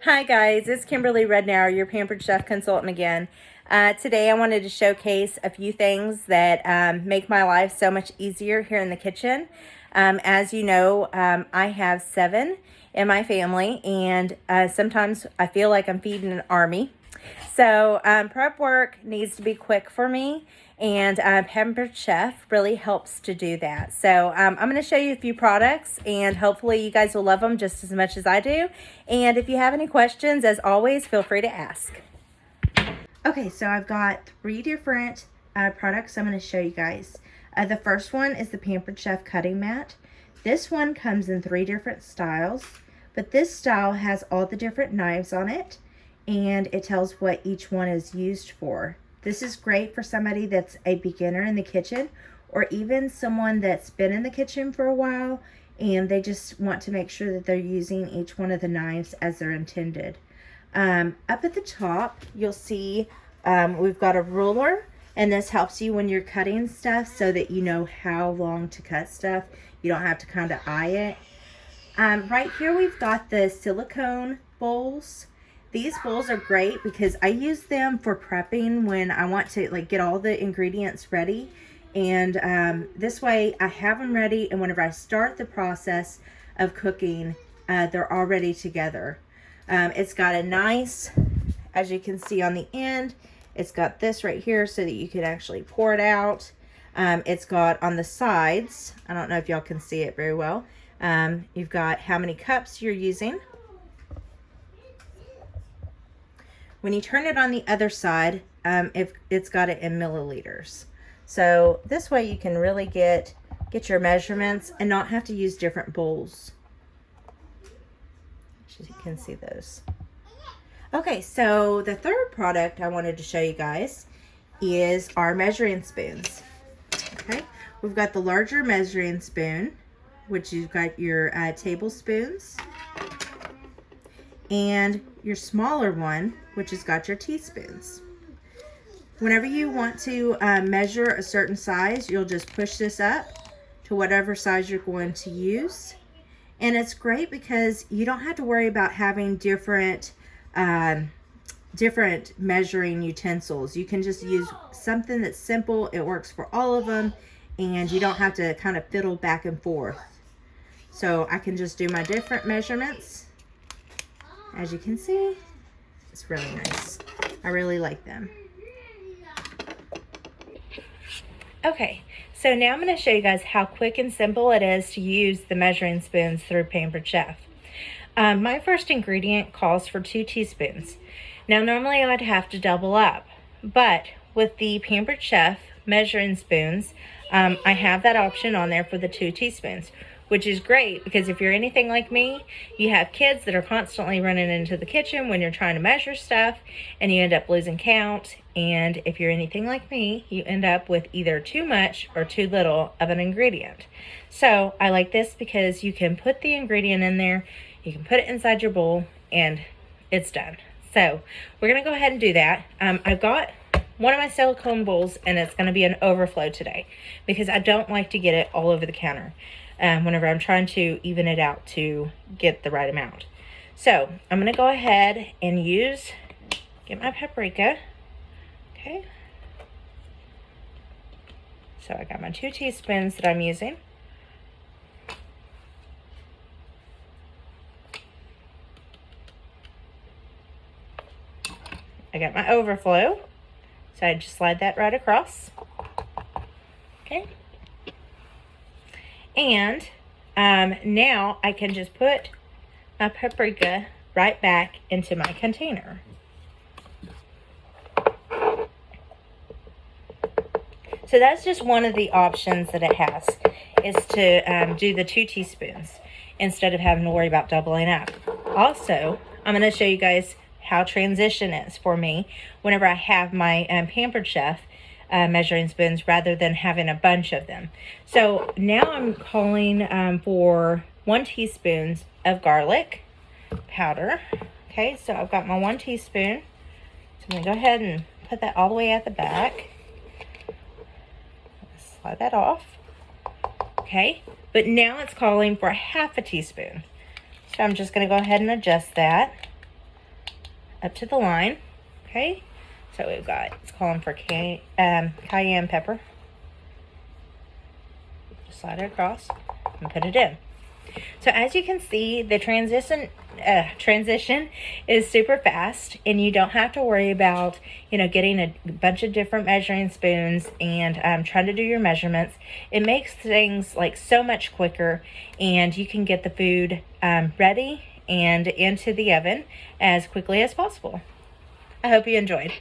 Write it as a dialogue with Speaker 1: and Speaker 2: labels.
Speaker 1: Hi guys, it's Kimberly Rednour, your Pampered Chef Consultant again. Today I wanted to showcase a few things that make my life so much easier here in the kitchen. As you know, I have 7 in my family, and sometimes I feel like I'm feeding an army. So prep work needs to be quick for me, and Pampered Chef really helps to do that. So I'm going to show you a few products, and hopefully you guys will love them just as much as I do. And if you have any questions, as always, feel free to ask. Okay, so I've got 3 different products I'm going to show you guys. The first one is the Pampered Chef cutting mat. This one comes in 3 different styles, but this style has all the different knives on it, and it tells what each one is used for. This is great for somebody that's a beginner in the kitchen, or even someone that's been in the kitchen for a while and they just want to make sure that they're using each one of the knives as they're intended. Up at the top, you'll see we've got a ruler, and this helps you when you're cutting stuff so that you know how long to cut stuff. You don't have to kind of eye it. Right here we've got the silicone bowls. These bowls are great because I use them for prepping when I want to get all the ingredients ready. And this way I have them ready, and whenever I start the process of cooking, they're already together. It's got a nice, as you can see on the end, it's got this right here so that you can actually pour it out. It's got on the sides, I don't know if y'all can see it very well, you've got how many cups you're using. When you turn it on the other side, it's got it in milliliters. So this way you can really get your measurements and not have to use different bowls. As you can see those. Okay, so the third product I wanted to show you guys is our measuring spoons. Okay, we've got the larger measuring spoon, which you've got your tablespoons, and your smaller one, which has got your teaspoons. Whenever you want to measure a certain size, you'll just push this up to whatever size you're going to use. And it's great because you don't have to worry about having different measuring utensils. You can just use something that's simple. It works for all of them, and you don't have to kind of fiddle back and forth. So I can just do my different measurements. As you can see, it's really nice. I really like them. Okay, so now I'm going to show you guys how quick and simple it is to use the measuring spoons through Pampered Chef. My first ingredient calls for 2 teaspoons. Now normally I'd have to double up, but with the Pampered Chef measuring spoons, I have that option on there for the 2 teaspoons, which is great because if you're anything like me, you have kids that are constantly running into the kitchen when you're trying to measure stuff, and you end up losing count. And if you're anything like me, you end up with either too much or too little of an ingredient. So I like this because you can put the ingredient in there, you can put it inside your bowl, and it's done. So we're gonna go ahead and do that. I've got one of my silicone bowls, and it's gonna be an overflow today because I don't like to get it all over the counter whenever I'm trying to even it out to get the right amount. So I'm gonna go ahead and get my paprika. Okay. So I got my 2 teaspoons that I'm using. I got my overflow, so I just slide that right across. Okay. And now I can just put my paprika right back into my container. So that's just one of the options that it has, is to do the 2 teaspoons instead of having to worry about doubling up. Also, I'm going to show you guys how transition is for me whenever I have my Pampered Chef measuring spoons rather than having a bunch of them. So now I'm calling for 1 teaspoon of garlic powder. Okay, so I've got my 1 teaspoon. So I'm going to go ahead and put that all the way at the back. Slide that off. Okay, but now it's calling for 1/2 teaspoon. So I'm just going to go ahead and adjust that. up to the line. Okay, so we've got, it's calling for cayenne pepper. Just slide it across and put it in. So as you can see, the transition is super fast, and you don't have to worry about, getting a bunch of different measuring spoons and trying to do your measurements. It makes things like so much quicker, and you can get the food ready and into the oven as quickly as possible. I hope you enjoyed.